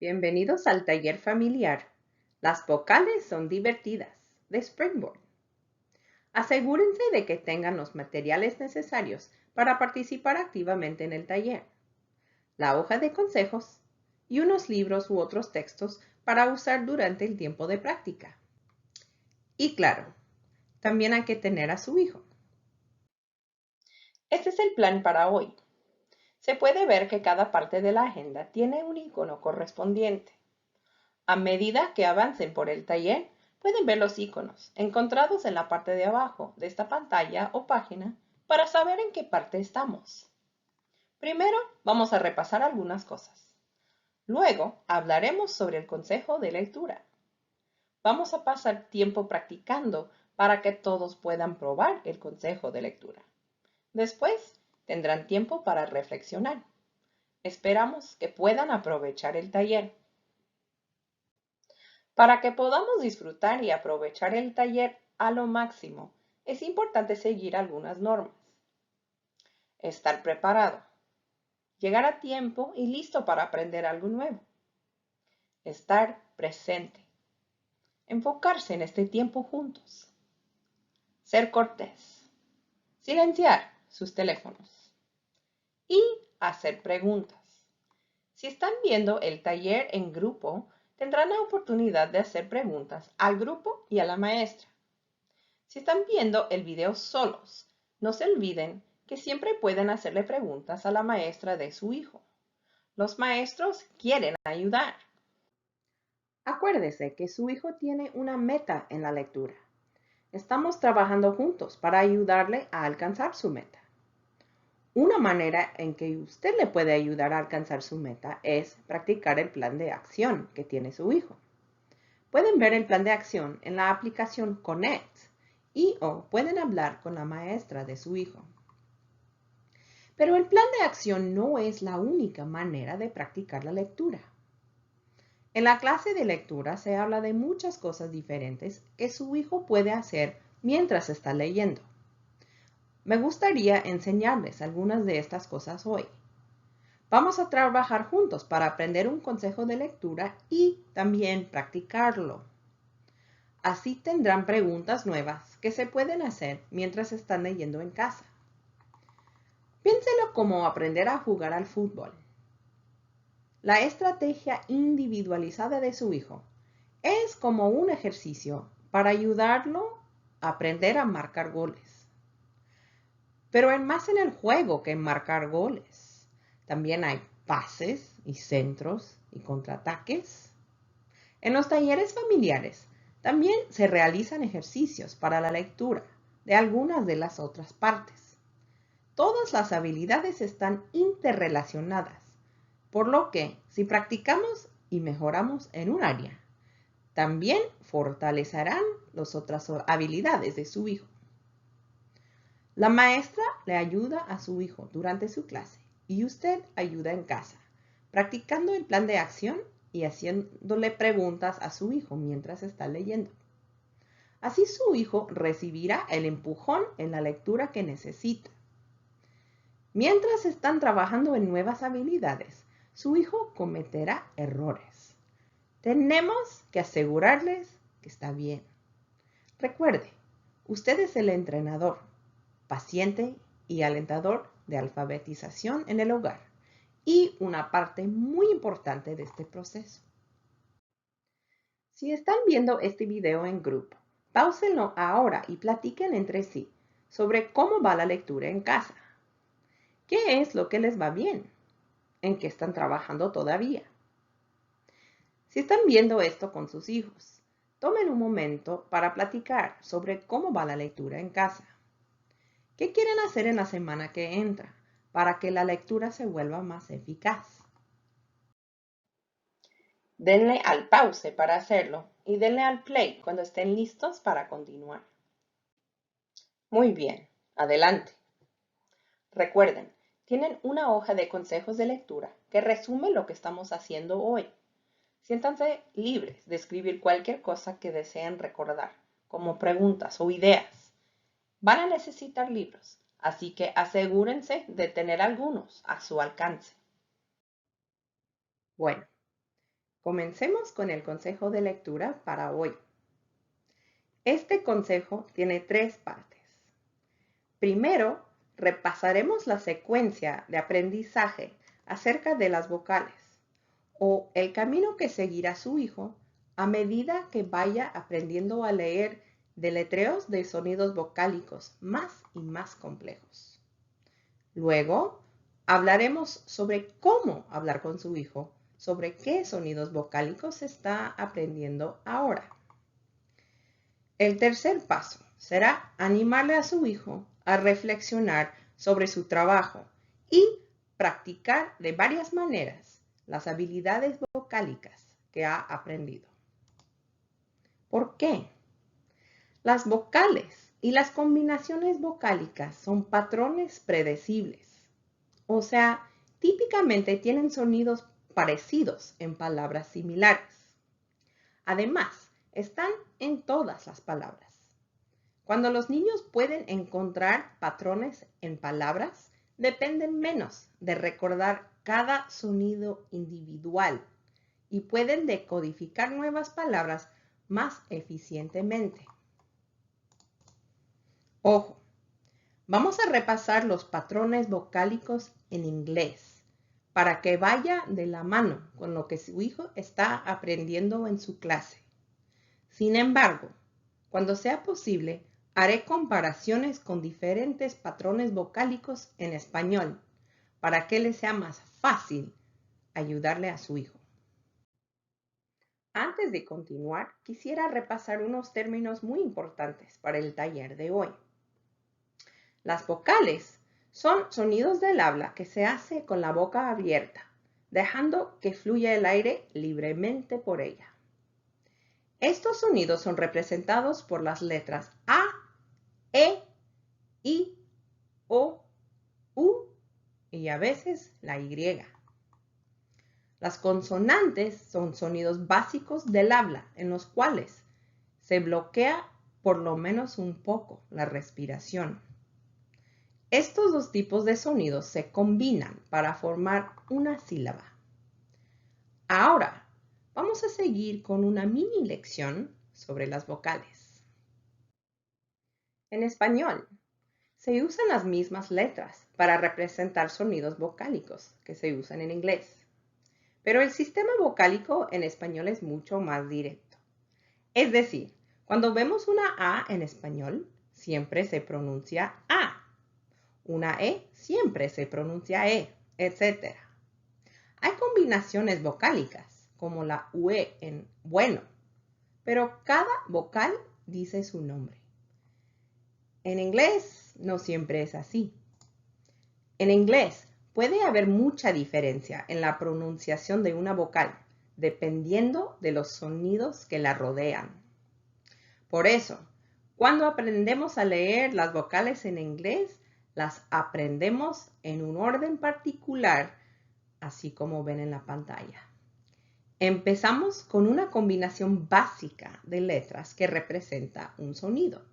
Bienvenidos al taller familiar. Las vocales son divertidas, de Springboard. Asegúrense de que tengan los materiales necesarios para participar activamente en el taller. La hoja de consejos y unos libros u otros textos para usar durante el tiempo de práctica. Y claro, también hay que tener a su hijo. Este es el plan para hoy. Se puede ver que cada parte de la agenda tiene un icono correspondiente. A medida que avancen por el taller, pueden ver los iconos encontrados en la parte de abajo de esta pantalla o página para saber en qué parte estamos. Primero, vamos a repasar algunas cosas. Luego, hablaremos sobre el consejo de lectura. Vamos a pasar tiempo practicando para que todos puedan probar el consejo de lectura. Después, tendrán tiempo para reflexionar. Esperamos que puedan aprovechar el taller. Para que podamos disfrutar y aprovechar el taller a lo máximo, es importante seguir algunas normas. Estar preparado. Llegar a tiempo y listo para aprender algo nuevo. Estar presente. Enfocarse en este tiempo juntos. Ser cortés. Silenciar sus teléfonos. Y hacer preguntas. Si están viendo el taller en grupo, tendrán la oportunidad de hacer preguntas al grupo y a la maestra. Si están viendo el video solos, no se olviden que siempre pueden hacerle preguntas a la maestra de su hijo. Los maestros quieren ayudar. Acuérdese que su hijo tiene una meta en la lectura. Estamos trabajando juntos para ayudarle a alcanzar su meta. Una manera en que usted le puede ayudar a alcanzar su meta es practicar el plan de acción que tiene su hijo. Pueden ver el plan de acción en la aplicación Connect o pueden hablar con la maestra de su hijo. Pero el plan de acción no es la única manera de practicar la lectura. En la clase de lectura se habla de muchas cosas diferentes que su hijo puede hacer mientras está leyendo. Me gustaría enseñarles algunas de estas cosas hoy. Vamos a trabajar juntos para aprender un consejo de lectura y también practicarlo. Así tendrán preguntas nuevas que se pueden hacer mientras están leyendo en casa. Piénselo como aprender a jugar al fútbol. La estrategia individualizada de su hijo es como un ejercicio para ayudarlo a aprender a marcar goles. Pero es más en el juego que en marcar goles. También hay pases y centros y contraataques. En los talleres familiares también se realizan ejercicios para la lectura de algunas de las otras partes. Todas las habilidades están interrelacionadas, por lo que si practicamos y mejoramos en un área, también fortalecerán las otras habilidades de su hijo. La maestra le ayuda a su hijo durante su clase y usted ayuda en casa, practicando el plan de acción y haciéndole preguntas a su hijo mientras está leyendo. Así su hijo recibirá el empujón en la lectura que necesita. Mientras están trabajando en nuevas habilidades, su hijo cometerá errores. Tenemos que asegurarles que está bien. Recuerde, usted es el entrenador, paciente y alentador de alfabetización en el hogar y una parte muy importante de este proceso. Si están viendo este video en grupo, páusenlo ahora y platiquen entre sí sobre cómo va la lectura en casa. ¿Qué es lo que les va bien? ¿En qué están trabajando todavía? Si están viendo esto con sus hijos, tomen un momento para platicar sobre cómo va la lectura en casa. ¿Qué quieren hacer en la semana que entra para que la lectura se vuelva más eficaz? Denle al pause para hacerlo y denle al play cuando estén listos para continuar. Muy bien, adelante. Recuerden, tienen una hoja de consejos de lectura que resume lo que estamos haciendo hoy. Siéntanse libres de escribir cualquier cosa que deseen recordar, como preguntas o ideas. Van a necesitar libros, así que asegúrense de tener algunos a su alcance. Bueno, Comencemos con el consejo de lectura para hoy. Este consejo tiene 3 partes. Primero, repasaremos la secuencia de aprendizaje acerca de las vocales o el camino que seguirá su hijo a medida que vaya aprendiendo a leer deletreos de sonidos vocálicos más y más complejos. Luego, hablaremos sobre cómo hablar con su hijo, sobre qué sonidos vocálicos está aprendiendo ahora. El tercer paso será animarle a su hijo a reflexionar sobre su trabajo y practicar de varias maneras las habilidades vocálicas que ha aprendido. ¿Por qué? Las vocales y las combinaciones vocálicas son patrones predecibles. O sea, típicamente tienen sonidos parecidos en palabras similares. Además, están en todas las palabras. Cuando los niños pueden encontrar patrones en palabras, dependen menos de recordar cada sonido individual y pueden decodificar nuevas palabras más eficientemente. Ojo, vamos a repasar los patrones vocálicos en inglés para que vaya de la mano con lo que su hijo está aprendiendo en su clase. Sin embargo, cuando sea posible, haré comparaciones con diferentes patrones vocálicos en español para que le sea más fácil ayudarle a su hijo. Antes de continuar, quisiera repasar unos términos muy importantes para el taller de hoy. Las vocales son sonidos del habla que se hace con la boca abierta, dejando que fluya el aire libremente por ella. Estos sonidos son representados por las letras A, E, I, O, U y a veces la Y. Las consonantes son sonidos básicos del habla en los cuales se bloquea por lo menos un poco la respiración. Estos dos tipos de sonidos se combinan para formar una sílaba. Ahora, vamos a seguir con una mini lección sobre las vocales. En español, se usan las mismas letras para representar sonidos vocálicos que se usan en inglés. Pero el sistema vocálico en español es mucho más directo. Es decir, cuando vemos una A en español, siempre se pronuncia A. Una E siempre se pronuncia E, etc. Hay combinaciones vocálicas, como la UE en bueno, pero cada vocal dice su nombre. En inglés no siempre es así. En inglés puede haber mucha diferencia en la pronunciación de una vocal, dependiendo de los sonidos que la rodean. Por eso, cuando aprendemos a leer las vocales en inglés, las aprendemos en un orden particular, así como ven en la pantalla. Empezamos con una combinación básica de letras que representa un sonido.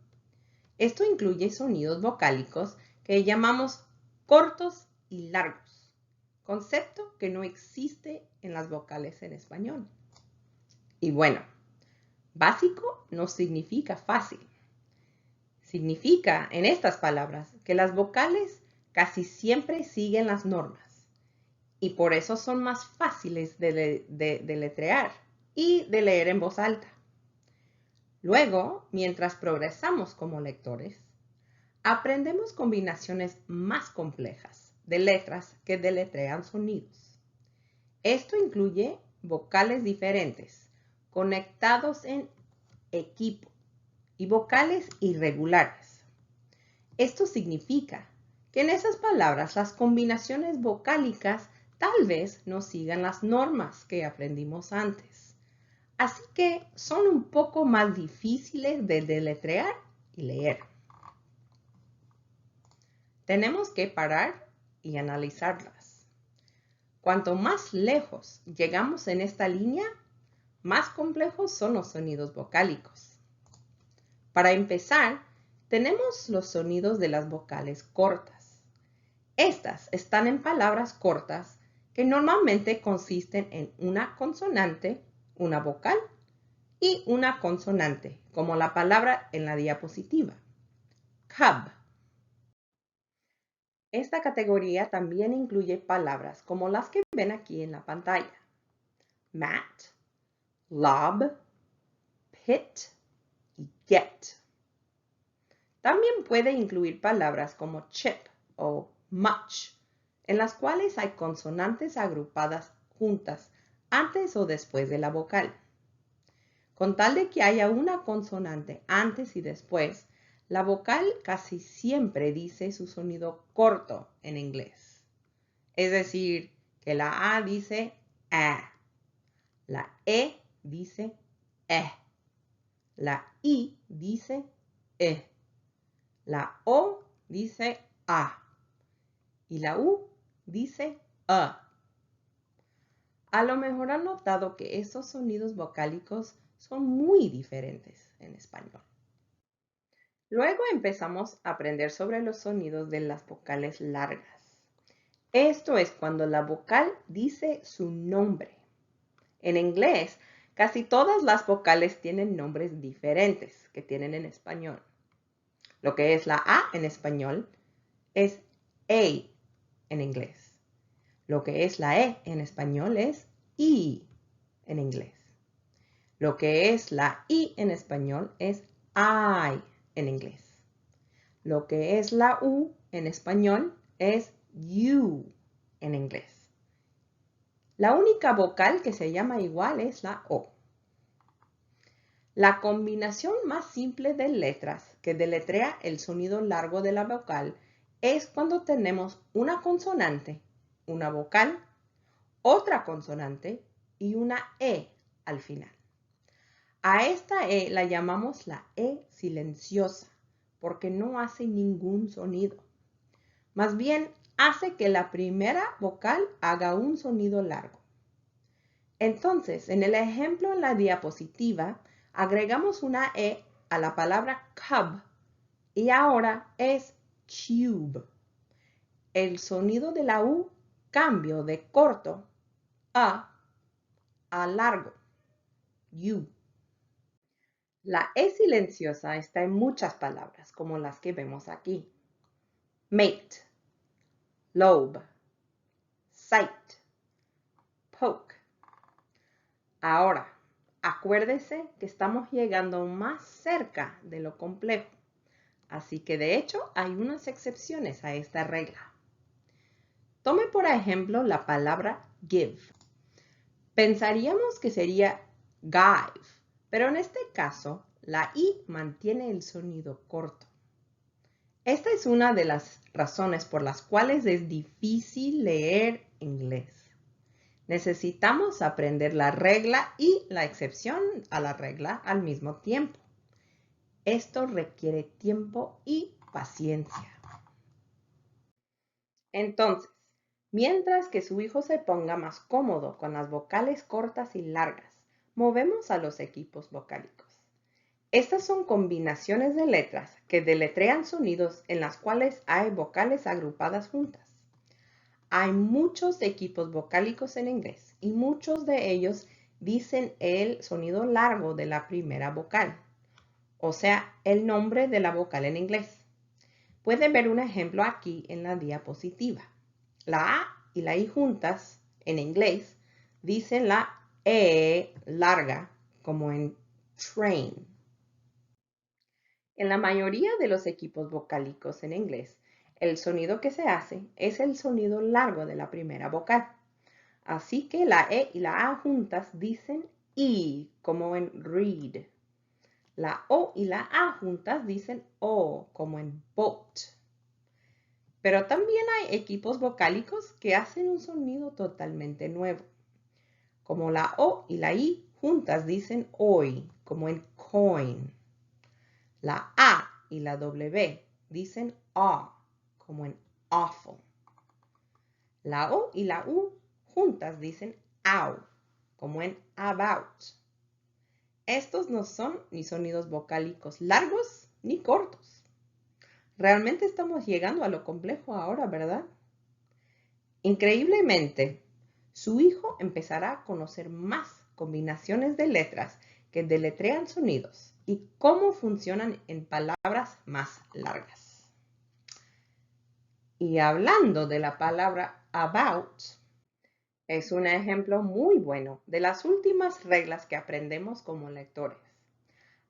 Esto incluye sonidos vocálicos que llamamos cortos y largos, concepto que no existe en las vocales en español. Y bueno, básico no significa fácil. Significa, en estas palabras, que las vocales casi siempre siguen las normas y por eso son más fáciles de deletrear y de leer en voz alta. Luego, mientras progresamos como lectores, aprendemos combinaciones más complejas de letras que deletrean sonidos. Esto incluye vocales diferentes, conectados en equipo, y vocales irregulares. Esto significa que en esas palabras las combinaciones vocálicas tal vez no sigan las normas que aprendimos antes. Así que son un poco más difíciles de deletrear y leer. Tenemos que parar y analizarlas. Cuanto más lejos llegamos en esta línea, más complejos son los sonidos vocálicos. Para empezar, tenemos los sonidos de las vocales cortas. Estas están en palabras cortas que normalmente consisten en una consonante, una vocal y una consonante, como la palabra en la diapositiva. Cub. Esta categoría también incluye palabras como las que ven aquí en la pantalla. Mat, lob, pit y get. También puede incluir palabras como chip o much, en las cuales hay consonantes agrupadas juntas antes o después de la vocal. Con tal de que haya una consonante antes y después, la vocal casi siempre dice su sonido corto en inglés. Es decir, que la A dice A, la E dice la I dice la O dice A y la U dice A. A lo mejor han notado que estos sonidos vocálicos son muy diferentes en español. Luego empezamos a aprender sobre los sonidos de las vocales largas. Esto es cuando la vocal dice su nombre. En inglés, casi todas las vocales tienen nombres diferentes que tienen en español. Lo que es la A en español es A en inglés. Lo que es la E en español es I en inglés. Lo que es la I en español es I en inglés. Lo que es la U en español es you en inglés. La única vocal que se llama igual es la O. La combinación más simple de letras que deletrea el sonido largo de la vocal es cuando tenemos una consonante, una vocal, otra consonante y una E al final. A esta E la llamamos la E silenciosa porque no hace ningún sonido. Más bien hace que la primera vocal haga un sonido largo. Entonces, en el ejemplo en la diapositiva, agregamos una E a la palabra cub y ahora es cube. El sonido de la U cambió de corto a largo, U. La E silenciosa está en muchas palabras, como las que vemos aquí. Mate, lobe, sight, poke. Ahora, acuérdese que estamos llegando más cerca de lo complejo, así que de hecho hay unas excepciones a esta regla. Tome por ejemplo la palabra give. Pensaríamos que sería give, pero en este caso la I mantiene el sonido corto. Esta es una de las razones por las cuales es difícil leer inglés. Necesitamos aprender la regla y la excepción a la regla al mismo tiempo. Esto requiere tiempo y paciencia. Entonces, mientras que su hijo se ponga más cómodo con las vocales cortas y largas, movemos a los equipos vocálicos. Estas son combinaciones de letras que deletrean sonidos en las cuales hay vocales agrupadas juntas. Hay muchos equipos vocálicos en inglés y muchos de ellos dicen el sonido largo de la primera vocal, o sea, el nombre de la vocal en inglés. Pueden ver un ejemplo aquí en la diapositiva. La A y la I juntas en inglés dicen la E larga, como en train. En la mayoría de los equipos vocálicos en inglés, el sonido que se hace es el sonido largo de la primera vocal. Así que la E y la A juntas dicen I, como en read. La O y la A juntas dicen O, como en boat. Pero también hay equipos vocálicos que hacen un sonido totalmente nuevo. Como la O y la I juntas dicen OI, como en coin. La A y la W dicen A, como en awful. La O y la U juntas dicen ow, como en about. Estos no son ni sonidos vocálicos largos ni cortos. Realmente estamos llegando a lo complejo ahora, ¿verdad? Increíblemente, su hijo empezará a conocer más combinaciones de letras que deletrean sonidos y cómo funcionan en palabras más largas. Y hablando de la palabra about, es un ejemplo muy bueno de las últimas reglas que aprendemos como lectores.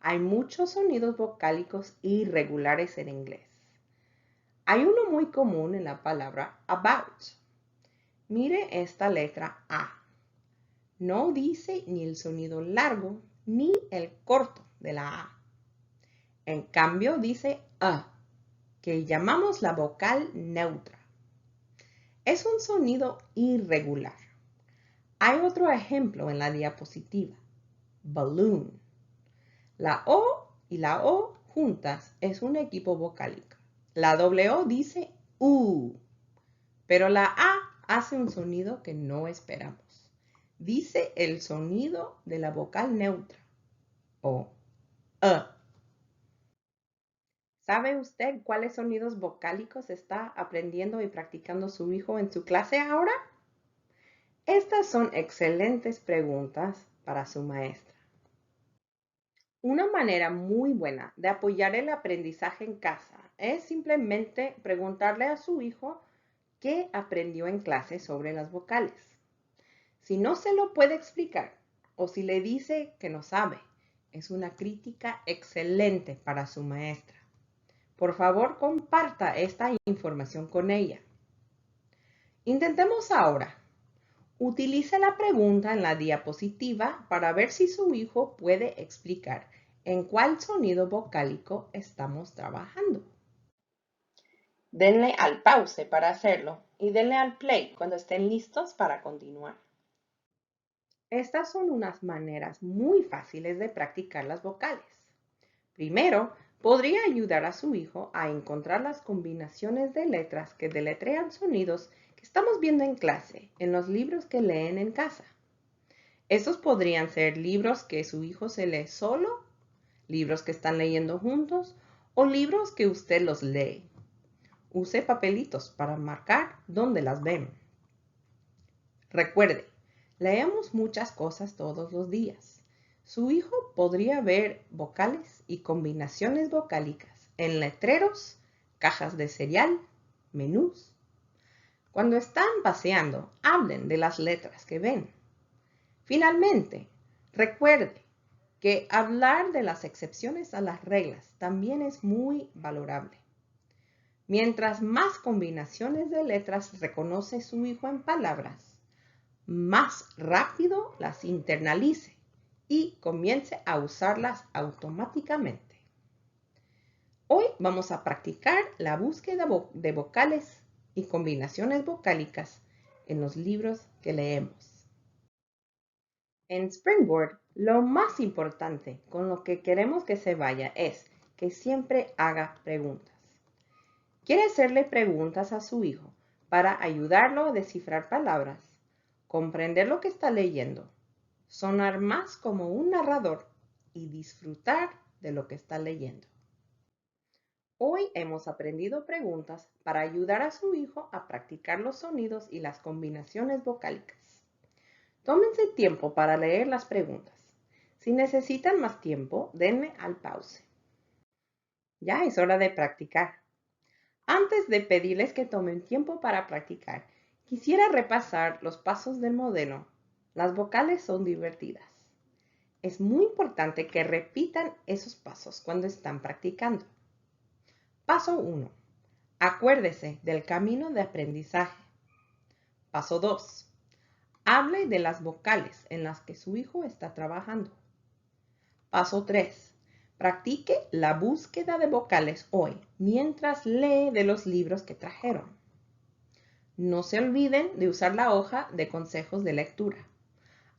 Hay muchos sonidos vocálicos irregulares en inglés. Hay uno muy común en la palabra about. Mire esta letra A. No dice ni el sonido largo ni el corto de la A. En cambio dice A, que llamamos la vocal neutra. Es un sonido irregular. Hay otro ejemplo en la diapositiva. Balloon. La O y la O juntas es un equipo vocálico. La doble O dice U, pero la A hace un sonido que no esperamos. Dice el sonido de la vocal neutra, o A. ¿Sabe usted cuáles sonidos vocálicos está aprendiendo y practicando su hijo en su clase ahora? Estas son excelentes preguntas para su maestra. Una manera muy buena de apoyar el aprendizaje en casa es simplemente preguntarle a su hijo qué aprendió en clase sobre las vocales. Si no se lo puede explicar o si le dice que no sabe, es una crítica excelente para su maestra. Por favor, comparta esta información con ella. Intentemos ahora. Utilice la pregunta en la diapositiva para ver si su hijo puede explicar en cuál sonido vocálico estamos trabajando. Denle al pause para hacerlo y denle al play cuando estén listos para continuar. Estas son unas maneras muy fáciles de practicar las vocales. Primero, podría ayudar a su hijo a encontrar las combinaciones de letras que deletrean sonidos que estamos viendo en clase, en los libros que leen en casa. Estos podrían ser libros que su hijo se lee solo, libros que están leyendo juntos o libros que usted los lee. Use papelitos para marcar dónde las ven. Recuerde, leemos muchas cosas todos los días. Su hijo podría ver vocales y combinaciones vocálicas en letreros, cajas de cereal, menús. Cuando están paseando, hablen de las letras que ven. Finalmente, recuerde que hablar de las excepciones a las reglas también es muy valorable. Mientras más combinaciones de letras reconoce su hijo en palabras, más rápido las internalice y comience a usarlas automáticamente. Hoy vamos a practicar la búsqueda de vocales y combinaciones vocálicas en los libros que leemos. En Springboard, lo más importante con lo que queremos que se vaya es que siempre haga preguntas. ¿Quiere hacerle preguntas a su hijo para ayudarlo a descifrar palabras, comprender lo que está leyendo, sonar más como un narrador y disfrutar de lo que está leyendo? Hoy hemos aprendido preguntas para ayudar a su hijo a practicar los sonidos y las combinaciones vocálicas. Tómense tiempo para leer las preguntas. Si necesitan más tiempo, denme al pause. Ya es hora de practicar. Antes de pedirles que tomen tiempo para practicar, quisiera repasar los pasos del modelo. Las vocales son divertidas. Es muy importante que repitan esos pasos cuando están practicando. Paso 1. Acuérdese del camino de aprendizaje. Paso 2. Hable de las vocales en las que su hijo está trabajando. Paso 3. Practique la búsqueda de vocales hoy mientras lee de los libros que trajeron. No se olviden de usar la hoja de consejos de lectura.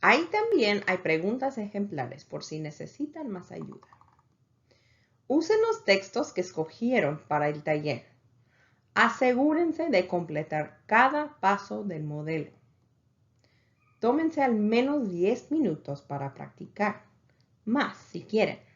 Ahí también hay preguntas ejemplares por si necesitan más ayuda. Usen los textos que escogieron para el taller. Asegúrense de completar cada paso del modelo. Tómense al menos 10 minutos para practicar, más si quieren.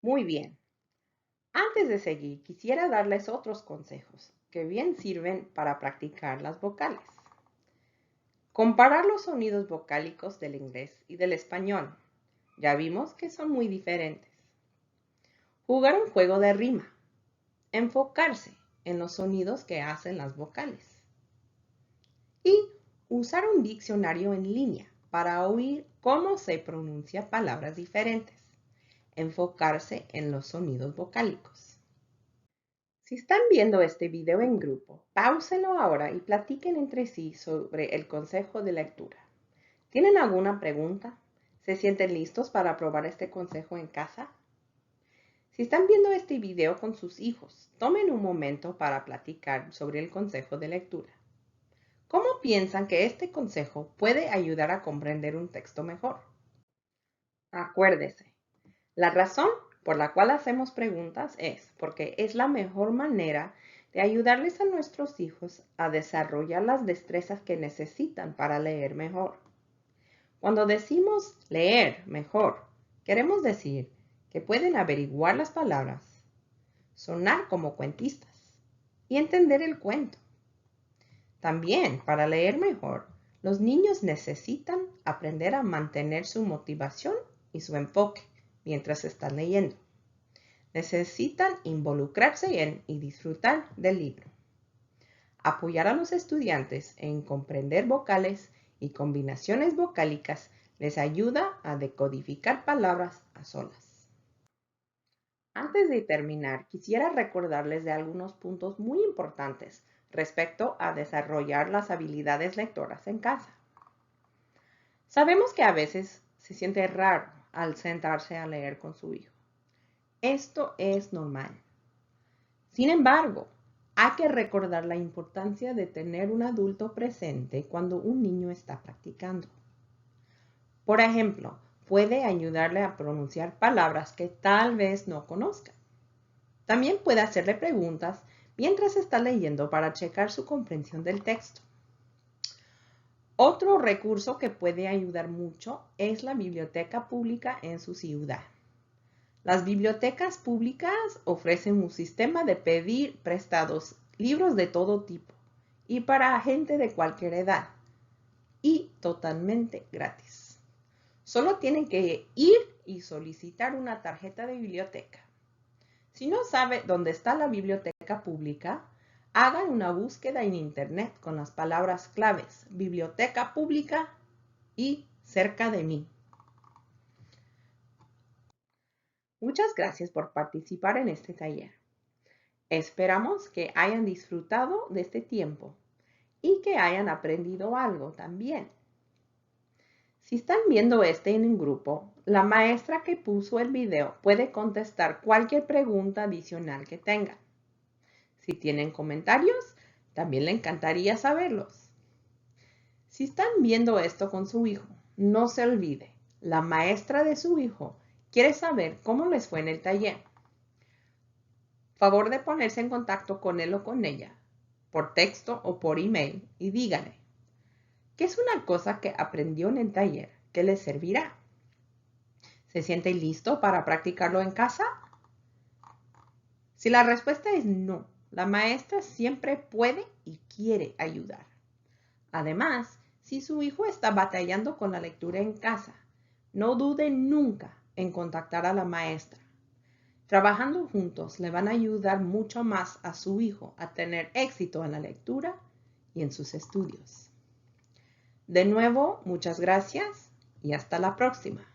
Muy bien. Antes de seguir, quisiera darles otros consejos que bien sirven para practicar las vocales. Comparar los sonidos vocálicos del inglés y del español. Ya vimos que son muy diferentes. Jugar un juego de rima. Enfocarse en los sonidos que hacen las vocales. Y usar un diccionario en línea para oír cómo se pronuncian palabras diferentes. Enfocarse en los sonidos vocálicos. Si están viendo este video en grupo, páusenlo ahora y platiquen entre sí sobre el consejo de lectura. ¿Tienen alguna pregunta? ¿Se sienten listos para probar este consejo en casa? Si están viendo este video con sus hijos, tomen un momento para platicar sobre el consejo de lectura. ¿Cómo piensan que este consejo puede ayudar a comprender un texto mejor? Acuérdese, la razón por la cual hacemos preguntas es porque es la mejor manera de ayudarles a nuestros hijos a desarrollar las destrezas que necesitan para leer mejor. Cuando decimos leer mejor, queremos decir que pueden averiguar las palabras, sonar como cuentistas y entender el cuento. También, para leer mejor, los niños necesitan aprender a mantener su motivación y su enfoque mientras están leyendo. Necesitan involucrarse en y disfrutar del libro. Apoyar a los estudiantes en comprender vocales y combinaciones vocálicas les ayuda a decodificar palabras a solas. Antes de terminar, quisiera recordarles de algunos puntos muy importantes respecto a desarrollar las habilidades lectoras en casa. Sabemos que a veces se siente raro al sentarse a leer con su hijo. Esto es normal. Sin embargo, hay que recordar la importancia de tener un adulto presente cuando un niño está practicando. Por ejemplo, puede ayudarle a pronunciar palabras que tal vez no conozca. También puede hacerle preguntas mientras está leyendo para checar su comprensión del texto. Otro recurso que puede ayudar mucho es la biblioteca pública en su ciudad. Las bibliotecas públicas ofrecen un sistema de pedir prestados libros de todo tipo y para gente de cualquier edad y totalmente gratis. Solo tienen que ir y solicitar una tarjeta de biblioteca. Si no sabe dónde está la biblioteca pública, hagan una búsqueda en internet con las palabras claves biblioteca pública y cerca de mí. Muchas gracias por participar en este taller. Esperamos que hayan disfrutado de este tiempo y que hayan aprendido algo también. Si están viendo en un grupo, la maestra que puso el video puede contestar cualquier pregunta adicional que tengan. Si tienen comentarios, también le encantaría saberlos. Si están viendo esto con su hijo, no se olvide, la maestra de su hijo quiere saber cómo les fue en el taller. Favor de ponerse en contacto con él o con ella, por texto o por email, y dígale, ¿qué es una cosa que aprendió en el taller que le servirá? ¿Se siente listo para practicarlo en casa? Si la respuesta es no, la maestra siempre puede y quiere ayudar. Además, si su hijo está batallando con la lectura en casa, no dude nunca en contactar a la maestra. Trabajando juntos le van a ayudar mucho más a su hijo a tener éxito en la lectura y en sus estudios. De nuevo, muchas gracias y hasta la próxima.